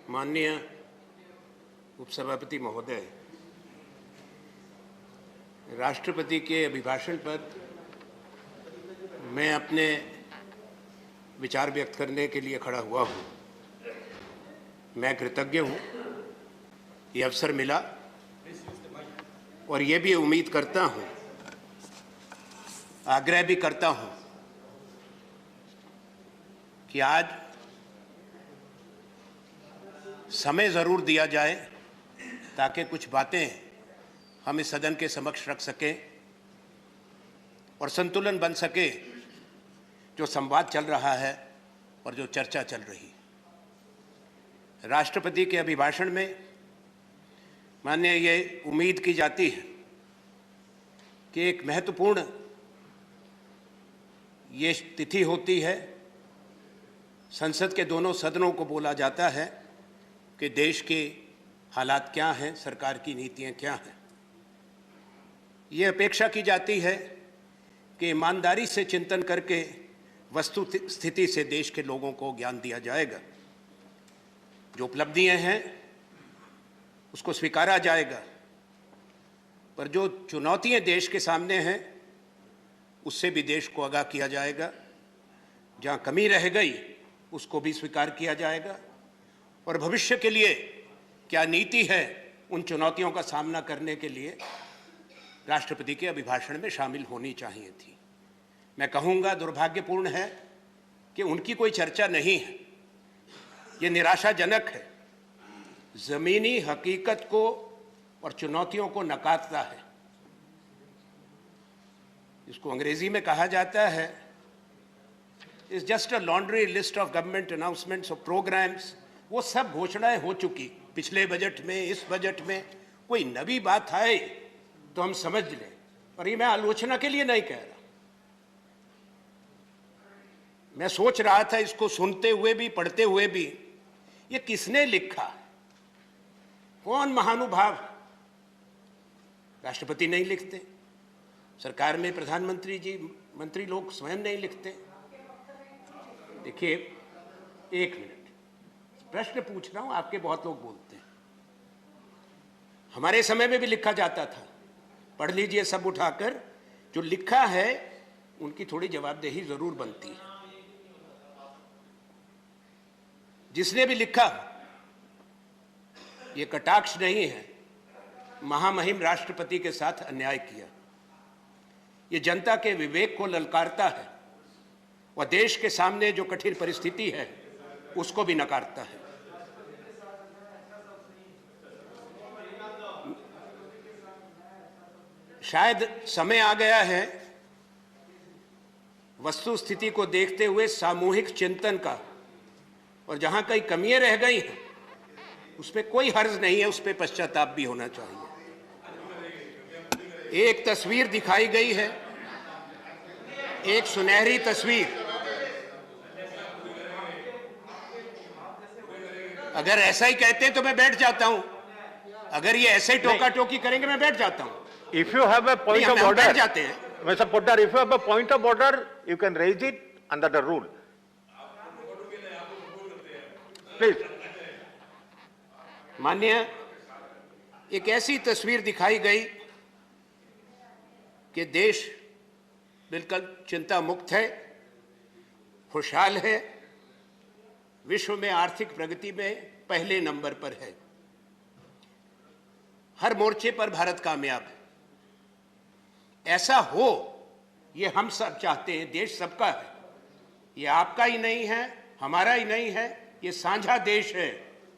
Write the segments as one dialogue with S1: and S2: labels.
S1: माननीय उपसभापति महोदय, राष्ट्रपति के अभिभाषण पर मैं अपने विचार व्यक्त करने के लिए खड़ा हुआ हूँ। मैं कृतज्ञ हूँ ये अवसर मिला और ये भी उम्मीद करता हूँ, आग्रह भी करता हूँ कि आज समय ज़रूर दिया जाए ताकि कुछ बातें हम इस सदन के समक्ष रख सकें और संतुलन बन सके जो संवाद चल रहा है और जो चर्चा चल रही है। राष्ट्रपति के अभिभाषण में माननीय ये उम्मीद की जाती है कि एक महत्वपूर्ण ये तिथि होती है, संसद के दोनों सदनों को बोला जाता है कि देश के हालात क्या हैं, सरकार की नीतियां क्या हैं। ये अपेक्षा की जाती है कि ईमानदारी से चिंतन करके वस्तु स्थिति से देश के लोगों को ज्ञान दिया जाएगा। जो उपलब्धियां हैं उसको स्वीकारा जाएगा, पर जो चुनौतियां देश के सामने हैं उससे भी देश को आगाह किया जाएगा। जहां कमी रह गई उसको भी स्वीकार किया जाएगा और भविष्य के लिए क्या नीति है उन चुनौतियों का सामना करने के लिए राष्ट्रपति के अभिभाषण में शामिल होनी चाहिए थी। मैं कहूँगा दुर्भाग्यपूर्ण है कि उनकी कोई चर्चा नहीं है। ये निराशाजनक है, ज़मीनी हकीकत को और चुनौतियों को नकारता है। इसको अंग्रेजी में कहा जाता है is just a laundry list of government announcements और प्रोग्राम्स। वो सब घोषणाएं हो चुकी पिछले बजट में, इस बजट में। कोई नई बात आए तो हम समझ लें, और ये मैं आलोचना के लिए नहीं कह रहा। मैं सोच रहा था इसको सुनते हुए भी, पढ़ते हुए भी, ये किसने लिखा, कौन महानुभाव। राष्ट्रपति नहीं लिखते, सरकार में प्रधानमंत्री जी, मंत्री लोग स्वयं नहीं लिखते। देखिए, एक मिनट, प्रश्न पूछ रहा हूं, आपके बहुत लोग बोलते हैं। हमारे समय में भी लिखा जाता था, पढ़ लीजिए सब उठाकर। जो लिखा है उनकी थोड़ी जवाबदेही जरूर बनती है। जिसने भी लिखा, ये कटाक्ष नहीं है, महामहिम राष्ट्रपति के साथ अन्याय किया। ये जनता के विवेक को ललकारता है और देश के सामने जो कठिन परिस्थिति है उसको भी नकारता है। शायद समय आ गया है वस्तु स्थिति को देखते हुए सामूहिक चिंतन का, और जहां कई कमियां रह गई हैं उसमें कोई हर्ज नहीं है, उस पर पश्चाताप भी होना चाहिए। एक तस्वीर दिखाई गई है, एक सुनहरी तस्वीर। अगर ऐसा ही कहते हैं तो मैं बैठ जाता हूं। अगर ये ऐसे ही टोका टोकी करेंगे मैं बैठ जाता हूं।
S2: If you have a point of order,
S1: बैठ जाते हैं।
S2: Mr. Poddar, if you have a point of order, you can raise it under the rule. Please.
S1: माननीय, एक ऐसी तस्वीर दिखाई गई कि देश बिल्कुल चिंता मुक्त है, खुशहाल है, विश्व में आर्थिक प्रगति में पहले नंबर पर है। हर मोर्चे पर भारत कामयाब है। ऐसा हो ये हम सब चाहते हैं। देश सबका है, ये आपका ही नहीं है, हमारा ही नहीं है, ये साझा देश है।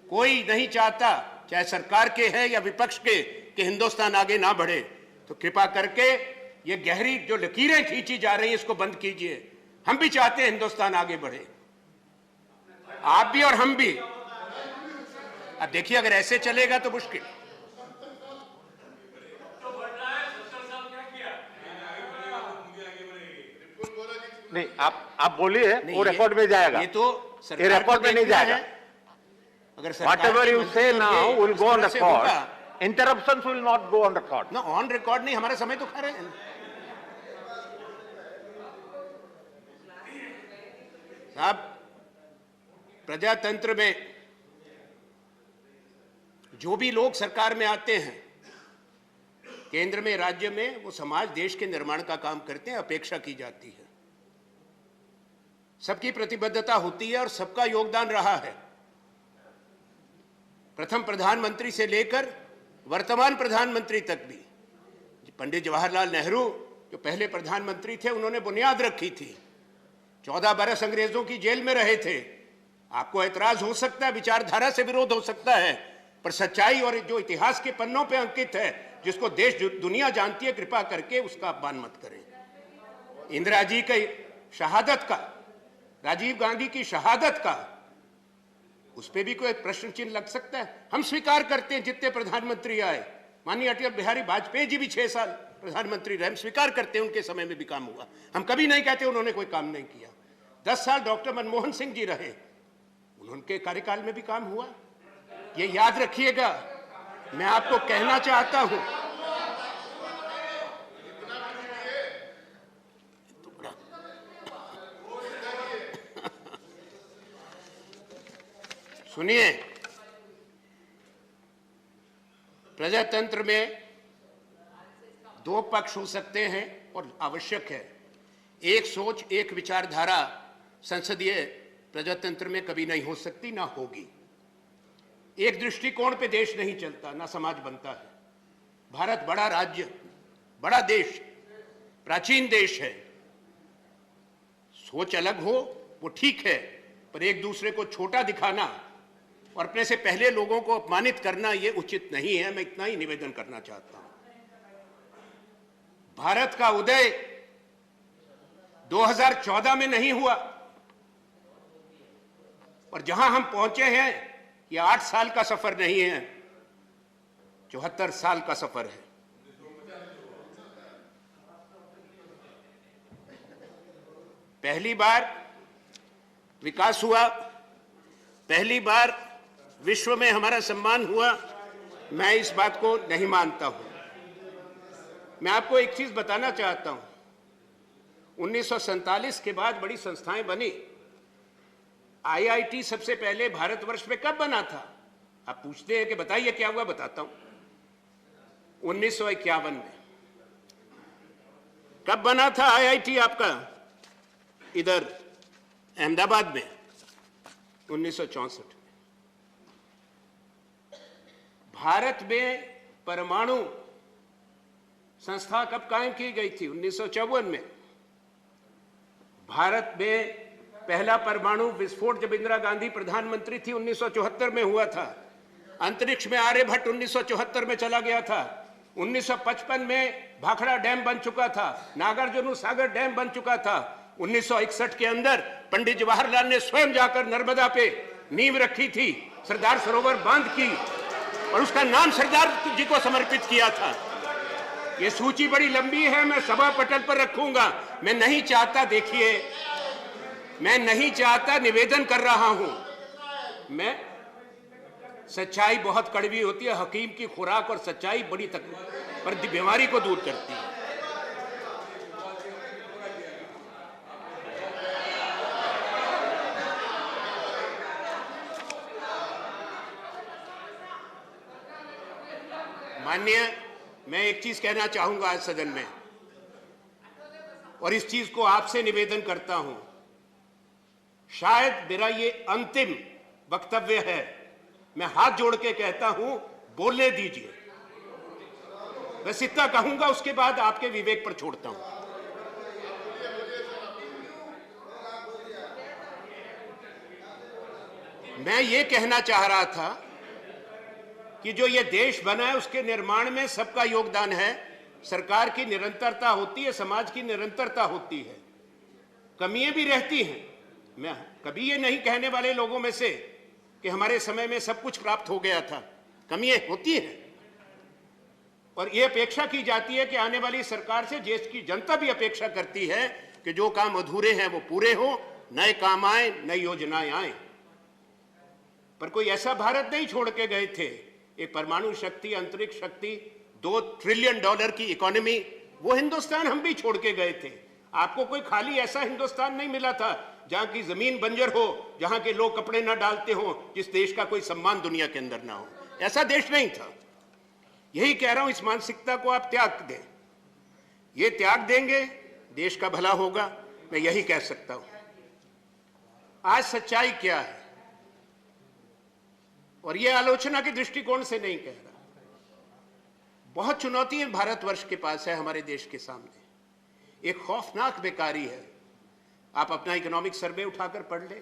S1: कोई नहीं चाहता, चाहे सरकार के है या विपक्ष के, कि हिंदुस्तान आगे ना बढ़े। तो कृपा करके ये गहरी जो लकीरें खींची जा रही हैं इसको बंद कीजिए। हम भी चाहते हैं हिंदुस्तान आगे बढ़े, आप भी और हम भी। अब देखिए, अगर ऐसे चलेगा तो मुश्किल।
S2: नहीं, आप बोलिए, वो रिकॉर्ड में जाएगा।
S1: ये तो
S2: ये रिकॉर्ड में नहीं जाएगा।
S1: अगर
S2: Whatever you say now will go on record. Interruptions will not go on record.
S1: ना, ऑन रिकॉर्ड नहीं, हमारा समय तो खा रहे हैं साहब। प्रजातंत्र में जो भी लोग सरकार में आते हैं, केंद्र में, राज्य में, वो समाज देश के निर्माण का काम करते हैं, अपेक्षा की जाती है। सबकी प्रतिबद्धता होती है और सबका योगदान रहा है। प्रथम प्रधानमंत्री से लेकर वर्तमान प्रधानमंत्री तक भी, पंडित जवाहरलाल नेहरू जो पहले प्रधानमंत्री थे, उन्होंने बुनियाद रखी थी। 14 बरस अंग्रेजों की जेल में रहे थे। आपको ऐतराज हो सकता है, विचारधारा से विरोध हो सकता है, पर सच्चाई और जो इतिहास के पन्नों पे अंकित है, जिसको देश दुनिया जानती है, कृपा करके उसका अपमान मत करें। इंदिरा जी की शहादत का, राजीव गांधी की शहादत का, उस पर भी कोई प्रश्न चिन्ह लग सकता है। हम स्वीकार करते हैं जितने प्रधानमंत्री आए, माननीय अटल बिहारी वाजपेयी जी भी 6 साल प्रधानमंत्री रहे, हम स्वीकार करते हैं उनके समय में भी काम हुआ। हम कभी नहीं कहते उन्होंने कोई काम नहीं किया। 10 साल डॉक्टर मनमोहन सिंह जी रहे, उनके कार्यकाल में भी काम हुआ। ये याद रखिएगा। मैं आपको कहना चाहता हूं, सुनिए, प्रजातंत्र में 2 पक्ष हो सकते हैं और आवश्यक है। एक सोच, एक विचारधारा संसदीय प्रजातंत्र में कभी नहीं हो सकती, ना होगी। एक दृष्टिकोण पे देश नहीं चलता, ना समाज बनता है। भारत बड़ा राज्य, बड़ा देश, प्राचीन देश है। सोच अलग हो वो ठीक है, पर एक दूसरे को छोटा दिखाना और अपने से पहले लोगों को अपमानित करना ये उचित नहीं है। मैं इतना ही निवेदन करना चाहता हूं। भारत का उदय 2014 में नहीं हुआ, और जहां हम पहुंचे हैं, यह 8 साल का सफर नहीं है, 74 साल का सफर है। पहली बार विकास हुआ, पहली बार विश्व में हमारा सम्मान हुआ। मैं इस बात को नहीं मानता हूं। मैं आपको एक चीज बताना चाहता हूं। 1947 के बाद बड़ी संस्थाएं बनी। IIT सबसे पहले भारतवर्ष में कब बना था? आप पूछते हैं कि बताइए क्या हुआ, बताता हूं। 1951 में। कब बना था IIT आपका? इधर अहमदाबाद में 1964 में। भारत में परमाणु संस्था कब कायम की गई थी? 1954 में। भारत में पहला परमाणु विस्फोट जब इंदिरा गांधी प्रधानमंत्री थी 1974 में हुआ था। अंतरिक्ष में आर्यभट्ट 1974 में चला गया था। 1955 में भाखड़ा डैम बन चुका था, नागार्जुन सागर डैम बन चुका था। 1961 के अंदर पंडित जवाहरलाल ने स्वयं जाकर नर्मदा पे नींव रखी थी, सरदार सरोवर बांध की, और उसका नाम सरदार जी को समर्पित किया था। ये सूची बड़ी लंबी है, मैं सभा पटल पर रखूंगा। मैं नहीं चाहता, देखिए, मैं नहीं चाहता, निवेदन कर रहा हूं। मैं सच्चाई बहुत कड़वी होती है। हकीम की खुराक और सच्चाई बड़ी तकलीफ पर बीमारी को दूर करती है। माननीय, मैं एक चीज कहना चाहूंगा आज सदन में, और इस चीज को आपसे निवेदन करता हूं। शायद मेरा ये अंतिम वक्तव्य है। मैं हाथ जोड़ के कहता हूं, बोलने दीजिए। बस इतना कहूंगा, उसके बाद आपके विवेक पर छोड़ता हूं। मैं ये कहना चाह रहा था कि जो ये देश बना है उसके निर्माण में सबका योगदान है। सरकार की निरंतरता होती है, समाज की निरंतरता होती है, कमियां भी रहती हैं। मैं कभी ये नहीं कहने वाले लोगों में से कि हमारे समय में सब कुछ प्राप्त हो गया था। कमियां होती हैं, और ये अपेक्षा की जाती है कि आने वाली सरकार से देश की जनता भी अपेक्षा करती है कि जो काम अधूरे हैं वो पूरे हो, नए काम आए, नई योजनाएं आए। पर कोई ऐसा भारत नहीं छोड़ के गए थे। एक परमाणु शक्ति, अंतरिक्ष शक्ति, $2 ट्रिलियन की इकोनॉमी, वो हिंदुस्तान हम भी छोड़ के गए थे। आपको कोई खाली ऐसा हिंदुस्तान नहीं मिला था जहां की जमीन बंजर हो, जहां के लोग कपड़े ना डालते हो, जिस देश का कोई सम्मान दुनिया के अंदर ना हो। ऐसा देश नहीं था। यही कह रहा हूं, इस मानसिकता को आप त्याग दें। ये त्याग देंगे, देश का भला होगा, मैं यही कह सकता हूं। आज सच्चाई क्या है, और ये आलोचना के दृष्टिकोण से नहीं कह रहा। बहुत चुनौतियां भारतवर्ष के पास है, हमारे देश के सामने। एक खौफनाक बेकारी है। आप अपना इकोनॉमिक सर्वे उठाकर पढ़ ले,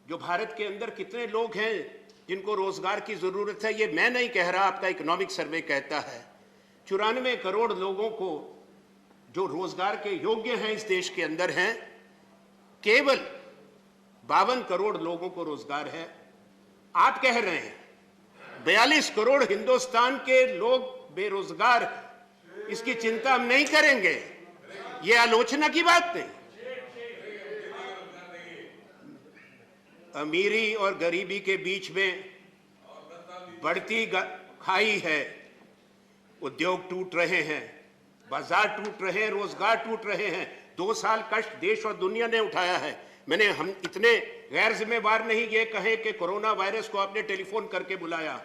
S1: जो भारत के अंदर कितने लोग हैं जिनको रोजगार की जरूरत है। ये मैं नहीं कह रहा, आपका इकोनॉमिक सर्वे कहता है। 94 करोड़ लोगों को जो रोजगार के योग्य हैं इस देश के अंदर हैं, केवल 52 करोड़ लोगों को रोजगार है। आप कह रहे हैं 42 करोड़ हिंदुस्तान के लोग बेरोजगार, इसकी चिंता हम नहीं करेंगे। ये आलोचना की बात नहीं। अमीरी और गरीबी के बीच में बढ़ती खाई है। उद्योग टूट रहे हैं, बाजार टूट रहे हैं, रोजगार टूट रहे हैं। 2 साल कष्ट देश और दुनिया ने उठाया है। हम इतने गैर जिम्मेवार नहीं ये कहें कि कोरोना वायरस को आपने टेलीफोन करके बुलाया,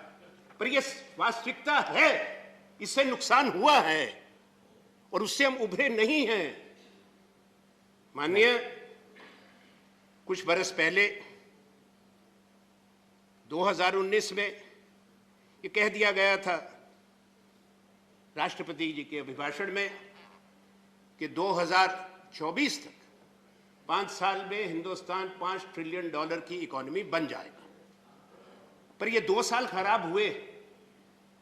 S1: पर यह वास्तविकता है। इससे नुकसान हुआ है और उससे हम उभरे नहीं हैं। माननीय, कुछ बरस पहले 2019 में ये कह दिया गया था राष्ट्रपति जी के अभिभाषण में कि 2024 तक 5 साल में हिंदुस्तान $5 ट्रिलियन की इकोनॉमी बन जाएगा। पर ये 2 साल खराब हुए,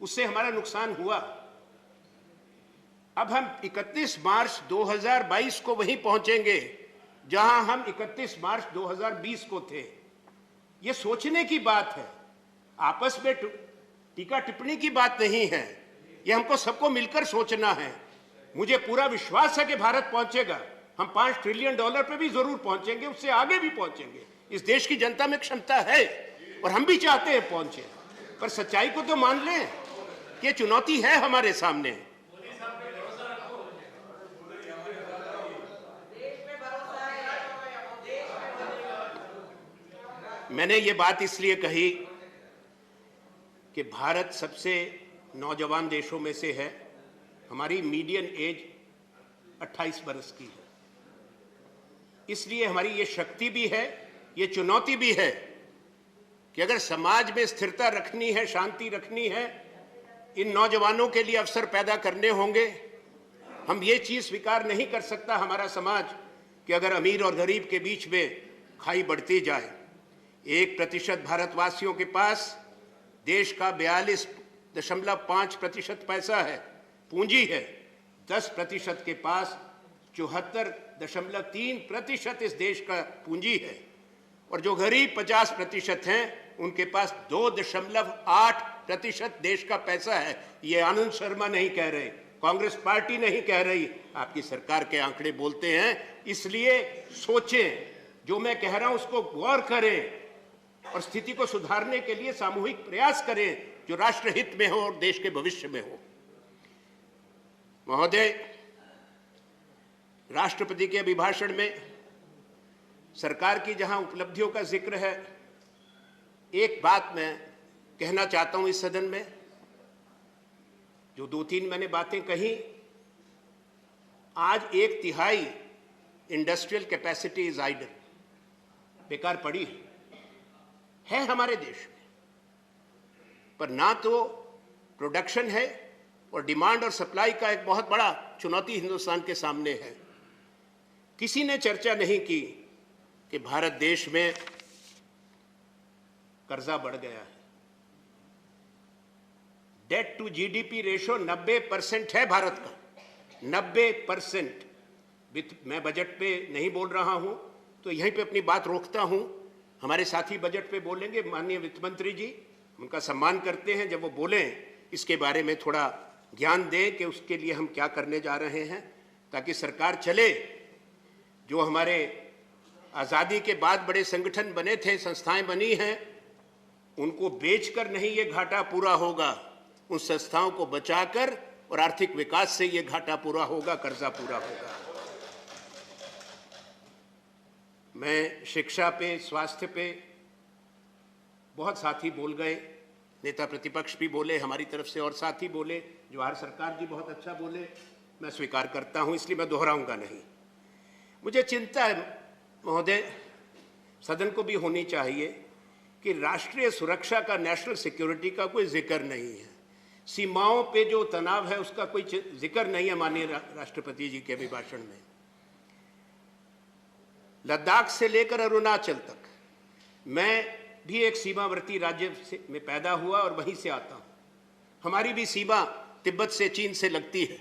S1: उससे हमारा नुकसान हुआ। अब हम 31 मार्च 2022 को वहीं पहुंचेंगे जहां हम 31 मार्च 2020 को थे। ये सोचने की बात है, आपस में टीका टिप्पणी की बात नहीं है। ये हमको सबको मिलकर सोचना है। मुझे पूरा विश्वास है कि भारत पहुंचेगा। हम $5 ट्रिलियन पे भी जरूर पहुंचेंगे, उससे आगे भी पहुंचेंगे। इस देश की जनता में क्षमता है और हम भी चाहते हैं पहुंचे। पर सच्चाई को तो मान लें कि चुनौती है हमारे सामने। मैंने ये बात इसलिए कही कि भारत सबसे नौजवान देशों में से है। हमारी मीडियन एज 28 बरस की है। इसलिए हमारी ये शक्ति भी है, ये चुनौती भी है कि अगर समाज में स्थिरता रखनी है, शांति रखनी है, इन नौजवानों के लिए अवसर पैदा करने होंगे। हम ये चीज स्वीकार नहीं कर सकता हमारा समाज कि अगर अमीर और गरीब के बीच में खाई बढ़ती जाए। 1% भारतवासियों के पास देश का 42.5% पैसा है, पूंजी है। 10% के पास 74.3% इस देश का पूंजी है। और जो गरीब 50% हैं, उनके पास 2.8% देश का पैसा है। ये आनंद शर्मा नहीं कह रहे, कांग्रेस पार्टी नहीं कह रही, आपकी सरकार के आंकड़े बोलते हैं। इसलिए सोचें, जो मैं कह रहा हूं उसको गौर करें और स्थिति को सुधारने के लिए सामूहिक प्रयास करें जो राष्ट्रहित में हो और देश के भविष्य में हो। महोदय, राष्ट्रपति के अभिभाषण में सरकार की जहां उपलब्धियों का जिक्र है, एक बात मैं कहना चाहता हूं इस सदन में। जो 2-3 मैंने बातें कही, आज 1/3 इंडस्ट्रियल कैपेसिटी इज आइडल, बेकार पड़ी है हमारे देश में। पर ना तो प्रोडक्शन है और डिमांड और सप्लाई का एक बहुत बड़ा चुनौती हिंदुस्तान के सामने है। किसी ने चर्चा नहीं की कि भारत देश में कर्जा बढ़ गया है। डेट टू जीडीपी रेशो 90% है भारत का, 90%। मैं बजट पे नहीं बोल रहा हूं, तो यहीं पे अपनी बात रोकता हूं। हमारे साथी बजट पे बोलेंगे, माननीय वित्त मंत्री जी, उनका सम्मान करते हैं। जब वो बोलें, इसके बारे में थोड़ा ज्ञान दें कि उसके लिए हम क्या करने जा रहे हैं, ताकि सरकार चले। जो हमारे आज़ादी के बाद बड़े संगठन बने थे, संस्थाएं बनी हैं, उनको बेचकर नहीं ये घाटा पूरा होगा, उन संस्थाओं को बचाकर और आर्थिक विकास से ये घाटा पूरा होगा, कर्जा पूरा होगा। मैं शिक्षा पे, स्वास्थ्य पे, बहुत साथी बोल गए, नेता प्रतिपक्ष भी बोले, हमारी तरफ से और साथी बोले, जवाहर सरकार जी बहुत अच्छा बोले, मैं स्वीकार करता हूं, इसलिए मैं दोहराऊंगा नहीं। मुझे चिंता है महोदय, सदन को भी होनी चाहिए कि राष्ट्रीय सुरक्षा का, नेशनल सिक्योरिटी का कोई जिक्र नहीं है। सीमाओं पे जो तनाव है उसका कोई जिक्र नहीं है माननीय राष्ट्रपति जी के अभिभाषण में। लद्दाख से लेकर अरुणाचल तक, मैं भी एक सीमावर्ती राज्य में पैदा हुआ और वहीं से आता हूं। हमारी भी सीमा तिब्बत से, चीन से लगती है,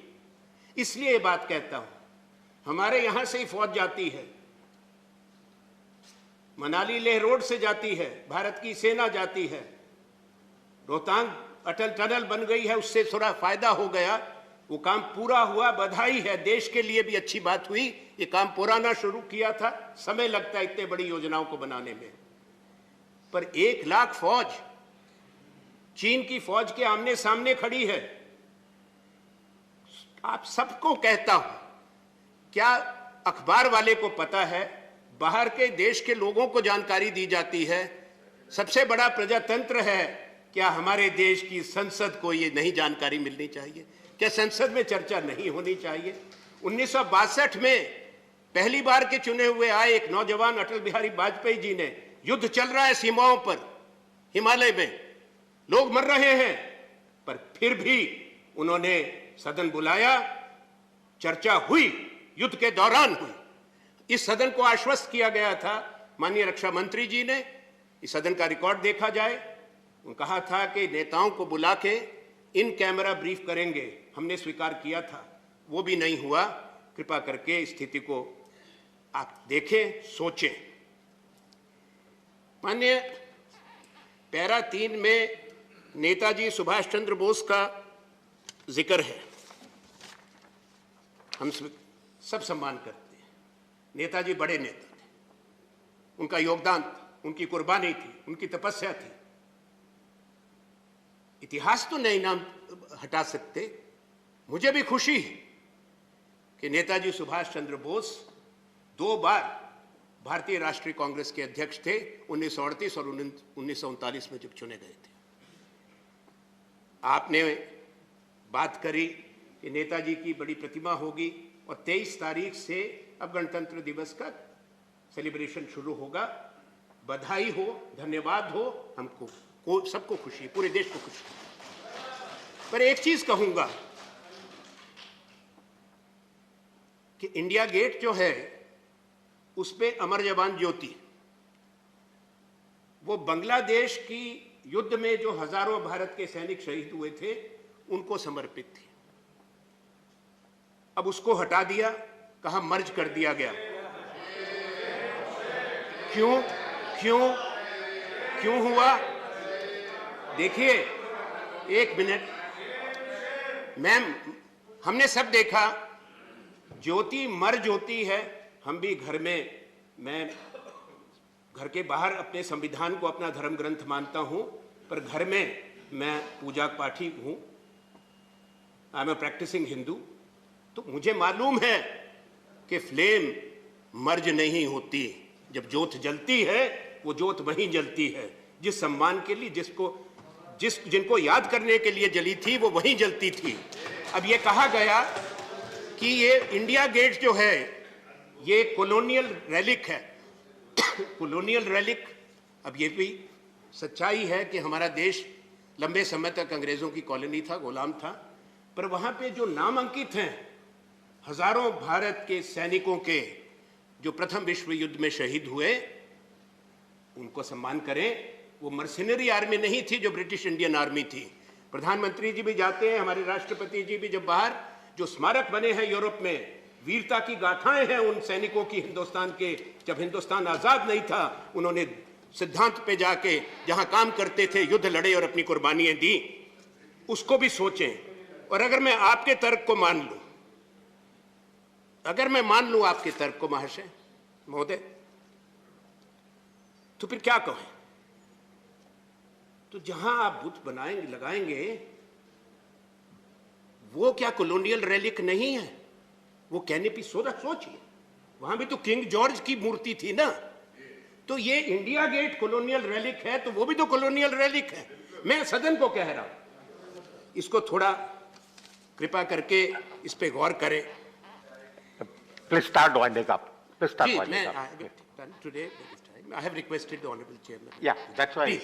S1: इसलिए ये बात कहता हूं। हमारे यहां से ही फौज जाती है, मनाली लेह रोड से जाती है, भारत की सेना जाती है। रोहतांग अटल टनल बन गई है, उससे थोड़ा फायदा हो गया, वो काम पूरा हुआ, बधाई है, देश के लिए भी अच्छी बात हुई। ये काम पुराना शुरू किया था, समय लगता है इतने बड़ी योजनाओं को बनाने में, पर 1 लाख फौज चीन की फौज के आमने सामने खड़ी है। आप सबको कहता हूं, क्या अखबार वाले को पता है, बाहर के देश के लोगों को जानकारी दी जाती है, सबसे बड़ा प्रजातंत्र है, क्या हमारे देश की संसद को ये नहीं जानकारी मिलनी चाहिए? क्या संसद में चर्चा नहीं होनी चाहिए? 1962 में पहली बार के चुने हुए आए एक नौजवान अटल बिहारी वाजपेयी जी ने, युद्ध चल रहा है सीमाओं पर, हिमालय में लोग मर रहे हैं, पर फिर भी उन्होंने सदन बुलाया, चर्चा हुई, युद्ध के दौरान हुई। इस सदन को आश्वस्त किया गया था, माननीय रक्षा मंत्री जी ने, इस सदन का रिकॉर्ड देखा जाए, उन्होंने कहा था कि नेताओं को बुला के इन कैमरा ब्रीफ करेंगे, हमने स्वीकार किया था, वो भी नहीं हुआ। कृपा करके स्थिति को आप देखें, सोचें। माननीय पैरा 3 में नेताजी सुभाष चंद्र बोस का जिक्र है, हम सब सम्मान करते हैं। नेताजी बड़े नेता थे, उनका योगदान था, उनकी कुर्बानी थी, उनकी तपस्या थी। इतिहास तो नहीं नाम हटा सकते। मुझे भी खुशी है कि नेताजी सुभाष चंद्र बोस 2 बार भारतीय राष्ट्रीय कांग्रेस के अध्यक्ष थे, 1938 और 1939 में जब चुने गए थे। आपने बात करी कि नेताजी की बड़ी प्रतिमा होगी और 23 तारीख से अब गणतंत्र दिवस का सेलिब्रेशन शुरू होगा। बधाई हो, धन्यवाद हो, हमको सबको खुशी, पूरे देश को खुशी। पर एक चीज कहूंगा कि इंडिया गेट जो है उस पे अमर जवान ज्योति, वो बांग्लादेश की युद्ध में जो हजारों भारत के सैनिक शहीद हुए थे उनको समर्पित थी। अब उसको हटा दिया, कहा मर्ज कर दिया गया। क्यों क्यों क्यों हुआ? देखिए, 1 मिनट मैम, हमने सब देखा, ज्योति मर्ज होती है। हम भी घर में, मैं घर के बाहर अपने संविधान को अपना धर्म ग्रंथ मानता हूं, पर घर में मैं पूजा पाठी हूं, I am a practicing Hindu. तो मुझे मालूम है कि फ्लेम मर्ज नहीं होती, जब ज्योत जलती है वो ज्योत वहीं जलती है, जिस सम्मान के लिए, जिनको याद करने के लिए जली थी वो वहीं जलती थी। अब ये कहा गया कि ये इंडिया गेट जो है ये कॉलोनियल रेलिक है। कॉलोनियल रेलिक, अब ये भी सच्चाई है कि हमारा देश लंबे समय तक अंग्रेजों की कॉलोनी था, गुलाम था, पर वहां पे जो नाम अंकित हैं हजारों भारत के सैनिकों के जो प्रथम विश्व युद्ध में शहीद हुए, उनको सम्मान करें। वो मर्सिनरी आर्मी नहीं थी जो ब्रिटिश इंडियन आर्मी थी। प्रधानमंत्री जी भी जाते हैं, हमारे राष्ट्रपति जी भी जब बाहर, जो स्मारक बने हैं यूरोप में, वीरता की गाथाएं हैं उन सैनिकों की हिंदुस्तान के, जब हिंदुस्तान आजाद नहीं था उन्होंने सिद्धांत पे जाके जहां काम करते थे, युद्ध लड़े और अपनी कुर्बानियां दी, उसको भी सोचें। और अगर मैं आपके तर्क को मान लूं, अगर मैं मान लूं आपके तर्क को महाशय महोदय, तो फिर क्या कहें? तो जहां आप बुत बनाएंगे, लगाएंगे, वो क्या कॉलोनियल रेलिक नहीं है? वो कहने की सोचिए, वहां भी तो किंग जॉर्ज की मूर्ति थी ना, तो ये इंडिया गेट कॉलोनियल रेलिक है, तो वो भी तो कॉलोनियल रेलिक है। मैं सदन को कह रहा हूं, इसको थोड़ा कृपा करके इस पे गौर करें।
S2: Please start winding up. Please start winding up.
S1: Today I have requested the honorable chairman.
S2: Yeah, that's why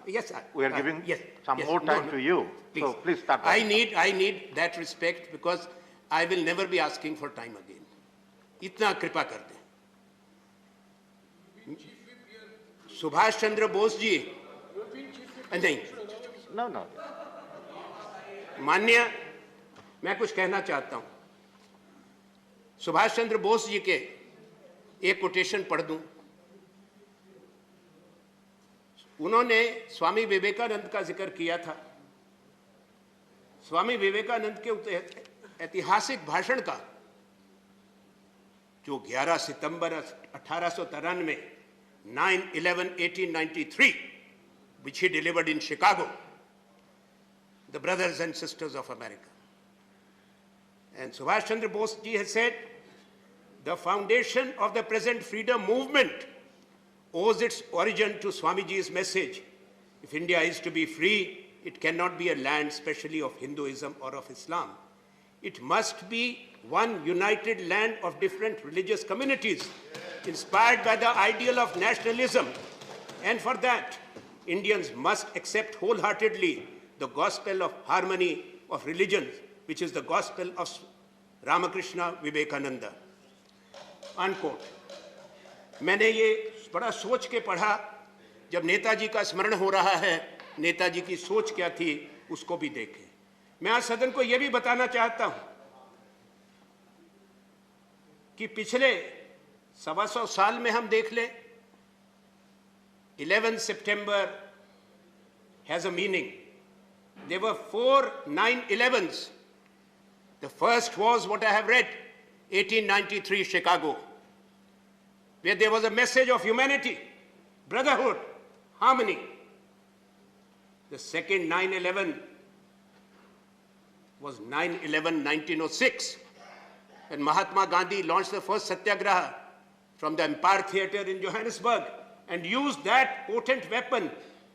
S1: Yes,
S2: we are giving
S1: yes,
S2: some
S1: yes,
S2: more time
S1: no,
S2: to you.
S1: please.
S2: So please start.
S1: I need that respect because I will never be asking for time again. इतना कृपा कर दें। सुभाष चंद्र बोस जी, नहीं,
S2: No.
S1: माननीय, मैं कुछ कहना चाहता हूं। सुभाष चंद्र बोस जी के एक कोटेशन पढ़ दूं। उन्होंने स्वामी विवेकानंद का जिक्र किया था। स्वामी विवेकानंद के ऐतिहासिक भाषण का जो 11 सितंबर 1893 9/11/1893 which he delivered in Chicago, the brothers and sisters of America. And Subhash Chandra Bose ji has said, the foundation of the present freedom movement owes its origin to Swamiji's message. If India is to be free, it cannot be a land specially of Hinduism or of Islam. It must be one united land of different religious communities, inspired by the ideal of nationalism. And for that, Indians must accept wholeheartedly the gospel of harmony of religions, which is the gospel of Ramakrishna Vivekananda. Unquote. मैंने ये बड़ा सोच के पढ़ा। जब नेताजी का स्मरण हो रहा है, नेताजी की सोच क्या थी उसको भी देखें। मैं आज सदन को यह भी बताना चाहता हूं कि पिछले 125 साल में हम देख लें, 11 September has a meaning. There were 4 9/11s. The first was what I have read, 1893 Chicago, where there was a message of humanity, brotherhood, harmony. The second 9/11 was 9/11/1906, when Mahatma Gandhi launched the first Satyagraha from the Empire Theatre in Johannesburg and used that potent weapon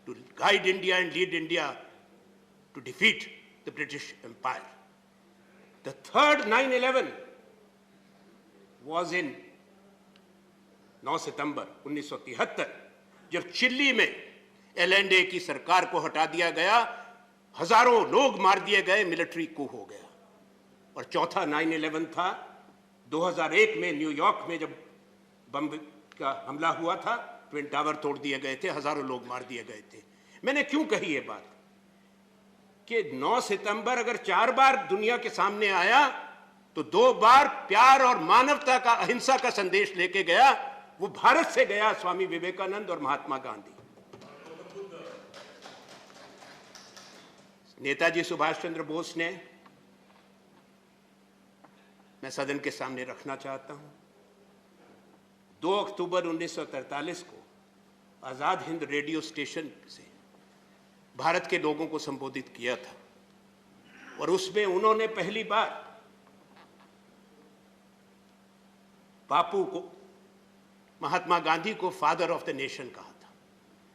S1: to guide India and lead India to defeat the British Empire. The third 9/11 was in 9 सितंबर 1973, जब chilli में LNA की सरकार को हटा दिया गया, हजारों लोग मार दिए गए, मिलिट्री कू हो गया। और चौथा 9/11 था 2001 में न्यूयॉर्क में, जब बम का हमला हुआ था, ट्विन टावर तोड़ दिए गए थे, हजारों लोग मार दिए गए थे। मैंने क्यों कही ये बात कि 9 सितंबर अगर 4 बार दुनिया के सामने आया तो 2 बार प्यार और मानवता का, अहिंसा का संदेश लेके गया। वो भारत से गया, स्वामी विवेकानंद और महात्मा गांधी। नेताजी सुभाष चंद्र बोस ने, मैं सदन के सामने रखना चाहता हूं, 2 अक्टूबर 1943 को आजाद हिंद रेडियो स्टेशन से भारत के लोगों को संबोधित किया था, और उसमें उन्होंने पहली बार बापू को, महात्मा गांधी को फादर ऑफ द नेशन कहा था।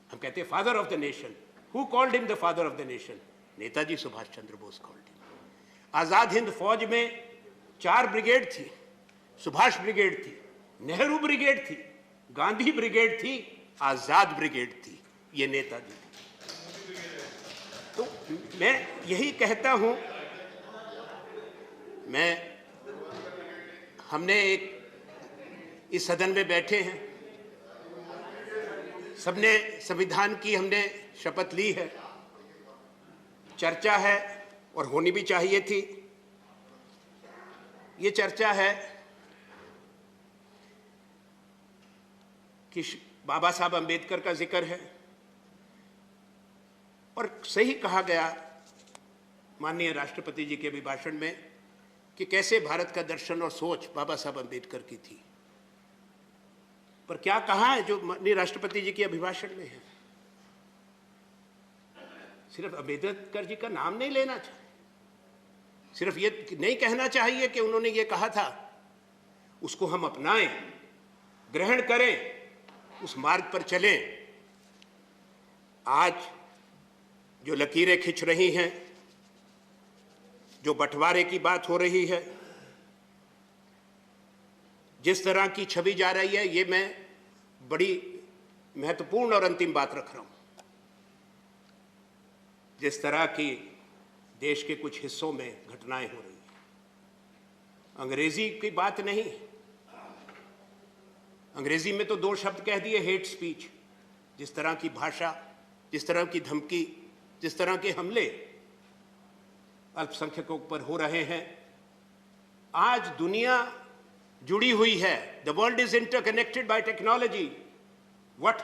S1: हम कहते हैं father of the nation. Who called him the father of the nation? Netaji Subhash Chandra Bose called him. Azad Hind Fauj में 4 ब्रिगेड थी। सुभाष ब्रिगेड थी, नेहरू ब्रिगेड थी, गांधी ब्रिगेड थी, आजाद ब्रिगेड थी। ये नेताजी थी। तो मैं यही कहता हूं, हमने एक इस सदन में बैठे हैं, सबने संविधान की हमने शपथ ली है, चर्चा है और होनी भी चाहिए थी। ये चर्चा है कि बाबा साहब अंबेडकर का जिक्र है, और सही कहा गया माननीय राष्ट्रपति जी के अभिभाषण में कि कैसे भारत का दर्शन और सोच बाबा साहब अंबेडकर की थी। पर क्या कहा है जो माननीय राष्ट्रपति जी के अभिभाषण में है? सिर्फ अंबेडकर जी का नाम नहीं लेना चाहिए, सिर्फ ये नहीं कहना चाहिए कि उन्होंने ये कहा था, उसको हम अपनाएं, ग्रहण करें उस मार्ग पर चलें। आज जो लकीरें खिंच रही हैं, जो बंटवारे की बात हो रही है, जिस तरह की छवि जा रही है, ये मैं बड़ी महत्वपूर्ण और अंतिम बात रख रहा हूं। जिस तरह की देश के कुछ हिस्सों में घटनाएं हो रही हैं, अंग्रेजी की बात नहीं, अंग्रेजी में तो 2 शब्द कह दिए, हेट स्पीच। जिस तरह की भाषा, जिस तरह की धमकी, जिस तरह के हमले अल्पसंख्यकों पर हो रहे हैं, आज दुनिया जुड़ी हुई है। The world is interconnected by technology. What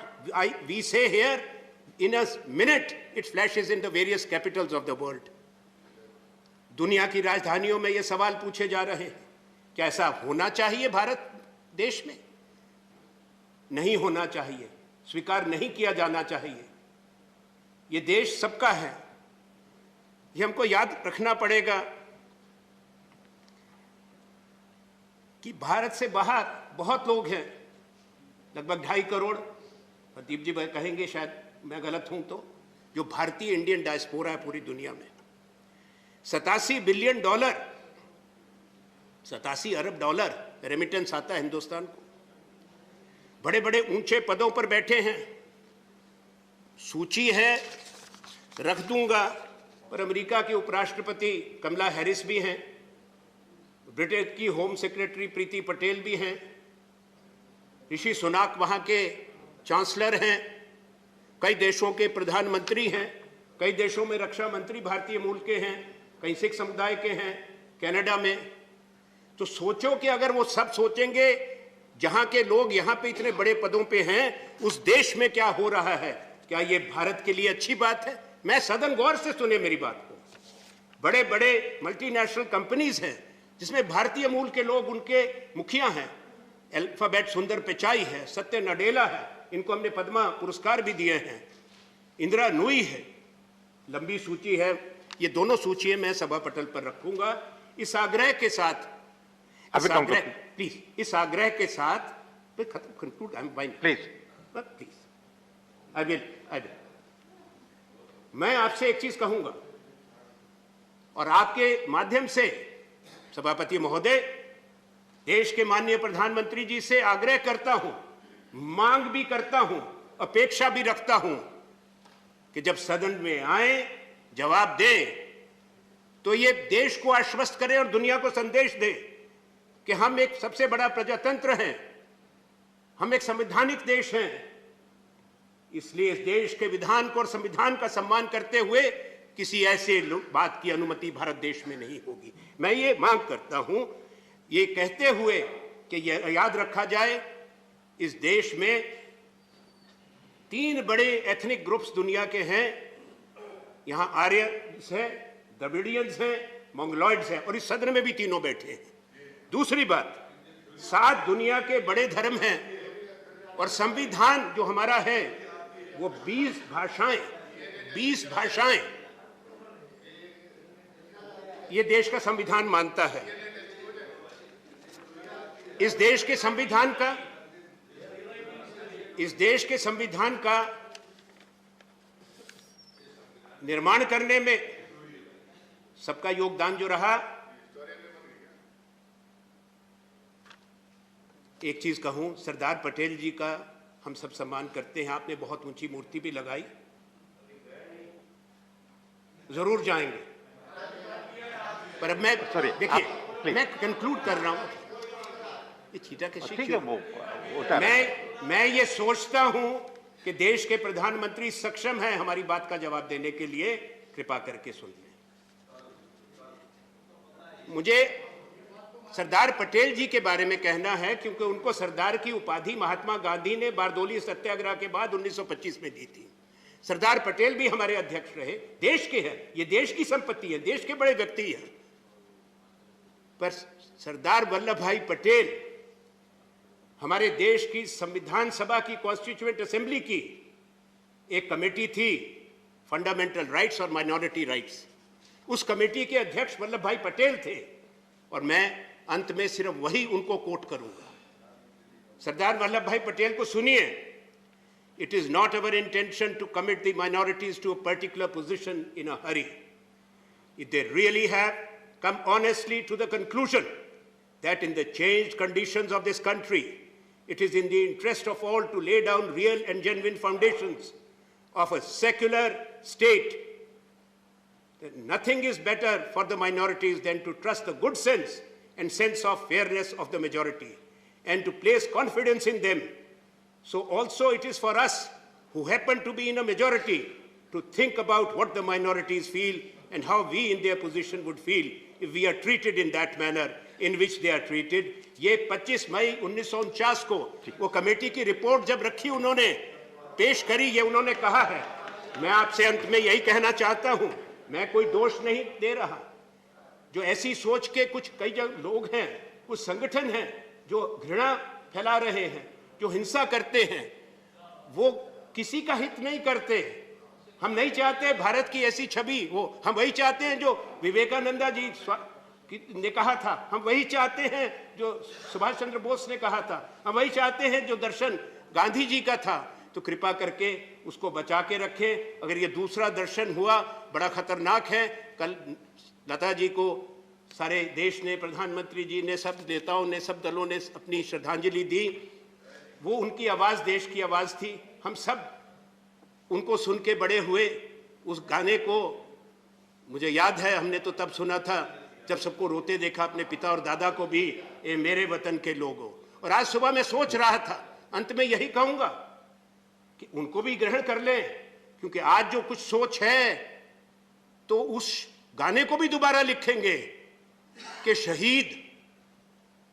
S1: we say here, in a minute it flashes in the various capitals of the world. दुनिया की राजधानियों में ये सवाल पूछे जा रहे हैं, क्या ऐसा होना चाहिए भारत देश में? नहीं होना चाहिए, स्वीकार नहीं किया जाना चाहिए। ये देश सबका है, ये हमको याद रखना पड़ेगा कि भारत से बाहर बहुत लोग हैं, लगभग 2.5 करोड़, प्रदीप जी भाई कहेंगे शायद मैं गलत हूं तो, जो भारतीय इंडियन डायस्पोरा है पूरी दुनिया में। $87 बिलियन, 87 अरब डॉलर रेमिटेंस आता है हिंदुस्तान को। बड़े बड़े ऊंचे पदों पर बैठे हैं, सूची है रख दूंगा, पर अमेरिका की उपराष्ट्रपति कमला हैरिस भी हैं, ब्रिटेन की होम सेक्रेटरी प्रीति पटेल भी हैं, ऋषि सुनाक वहां के चांसलर हैं, कई देशों के प्रधानमंत्री हैं, कई देशों में रक्षा मंत्री भारतीय मूल के हैं, कई सिख समुदाय के हैं कनाडा में। तो सोचो कि अगर वो सब सोचेंगे, जहां के लोग यहां पे इतने बड़े पदों पे हैं, उस देश में क्या हो रहा है, क्या ये भारत के लिए अच्छी बात है? मैं सदन गौर से सुने मेरी बात को। बड़े बड़े मल्टीनेशनल कंपनीज हैं जिसमें भारतीय मूल के लोग उनके मुखिया हैं। अल्फाबेट सुंदर पिचाई है, सत्य नडेला है, इनको हमने पद्मा पुरस्कार भी दिए हैं, इंदिरा नूई है, लंबी सूची है। ये दोनों सूचियां मैं सभा पटल पर रखूंगा, इस आग्रह के साथ, प्लीज, इस आग्रह के साथ conclude, I am fine, please, I will. मैं आपसे एक चीज कहूंगा और आपके माध्यम से सभापति महोदय, देश के माननीय प्रधानमंत्री जी से आग्रह करता हूं, मांग भी करता हूं, अपेक्षा भी रखता हूं कि जब सदन में आए, जवाब दें, तो ये देश को आश्वस्त करें और दुनिया को संदेश दें कि हम एक सबसे बड़ा प्रजातंत्र हैं, हम एक संवैधानिक देश हैं। इसलिए इस देश के विधान को और संविधान का सम्मान करते हुए किसी ऐसे बात की अनुमति भारत देश में नहीं होगी। मैं ये मांग करता हूं, ये कहते हुए कि यह याद रखा जाए, इस देश में 3 बड़े एथनिक ग्रुप्स दुनिया के हैं। यहां आर्यंस हैं, द्रविडियंस हैं, मंगोलॉइड्स हैं, और इस सदन में भी तीनों बैठे हैं। दूसरी बात, 7 दुनिया के बड़े धर्म हैं, और संविधान जो हमारा है वो 20 भाषाएं ये देश का संविधान मानता है। इस देश के संविधान का निर्माण करने में सबका योगदान जो रहा। एक चीज कहूं, सरदार पटेल जी का हम सब सम्मान करते हैं, आपने बहुत ऊंची मूर्ति भी लगाई, जरूर जाएंगे, पर अब मैं देखिए, मैं कंक्लूड कर रहा हूं, ये चीटा कैसे क्यों? मैं ये सोचता हूं कि देश के प्रधानमंत्री सक्षम हैं हमारी बात का जवाब देने के लिए, कृपा करके सुन लें। मुझे सरदार पटेल जी के बारे में कहना है, क्योंकि उनको सरदार की उपाधि महात्मा गांधी ने बारदोली सत्याग्रह के बाद 1925 में दी थी। सरदार पटेल भी हमारे अध्यक्ष रहे, देश के हैं, ये देश की संपत्ति है, देश के बड़े व्यक्ति हैं। पर सरदार वल्लभ भाई पटेल हमारे देश की संविधान सभा की कॉन्स्टिट्यूएंट असेंबली की एक कमेटी थी, फंडामेंटल राइट्स और माइनॉरिटी राइट्स। उस कमेटी के अध्यक्ष वल्लभ भाई पटेल थे, और मैं अंत में सिर्फ वही उनको कोट करूंगा। सरदार वल्लभ भाई पटेल को सुनिए, It is not our intention to commit the minorities to a particular position in a hurry. If they really have come honestly to the conclusion that in the changed conditions of this country, it is in the interest of all to lay down real and genuine foundations of a secular state, then nothing is better for the minorities than to trust the good sense and sense of fairness of the majority and to place confidence in them. So also it is for us who happen to be in a majority to think about what the minorities feel and how we in their position would feel if we are treated in that manner in which they are treated. ये 25 मई 1949 को वो committee की report जब रखी उन्होंने पेश करी, ये उन्होंने कहा है। मैं आपसे अंत में यही कहना चाहता हूं, मैं कोई दोष नहीं दे रहा, जो ऐसी सोच के कुछ कई लोग हैं, कुछ संगठन हैं जो घृणा फैला रहे हैं, जो हिंसा करते हैं, वो किसी का हित नहीं करते। हम नहीं चाहते भारत की ऐसी छवि हो, हम वही चाहते हैं जो विवेकानंदा जी ने कहा था, हम वही चाहते हैं जो सुभाष चंद्र बोस ने कहा था, हम वही चाहते हैं जो दर्शन गांधी जी का था। तो कृपा करके उसको बचा के रखें। अगर ये दूसरा दर्शन हुआ, बड़ा खतरनाक है। कल लता जी को सारे देश ने, प्रधानमंत्री जी ने, सब नेताओं ने, सब दलों ने अपनी श्रद्धांजलि दी। वो उनकी आवाज़ देश की आवाज़ थी। हम सब उनको सुन के बड़े हुए। उस गाने को मुझे याद है, हमने तो तब सुना था जब सबको रोते देखा, अपने पिता और दादा को भी, ए मेरे वतन के लोगों। और आज सुबह मैं सोच रहा था, अंत में यही कहूँगा कि उनको भी ग्रहण कर लें, क्योंकि आज जो कुछ सोच है तो उस गाने को भी दोबारा लिखेंगे कि शहीद,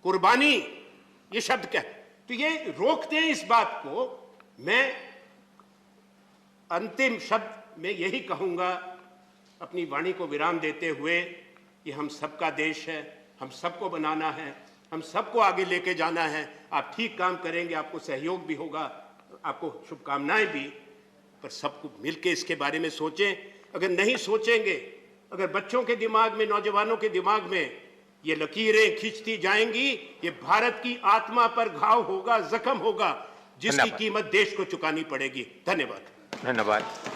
S1: कुर्बानी, ये शब्द क्या, तो ये रोकते हैं इस बात को। मैं अंतिम शब्द में यही कहूंगा, अपनी वाणी को विराम देते हुए, ये हम सबका देश है, हम सबको बनाना है, हम सबको आगे लेके जाना है। आप ठीक काम करेंगे, आपको सहयोग भी होगा, आपको शुभकामनाएं भी, पर सबको मिलके इसके बारे में सोचें। अगर नहीं सोचेंगे, अगर बच्चों के दिमाग में, नौजवानों के दिमाग में ये लकीरें खींचती जाएंगी, ये भारत की आत्मा पर घाव होगा, जख्म होगा, जिसकी कीमत देश को चुकानी पड़ेगी। धन्यवाद।
S2: धन्यवाद।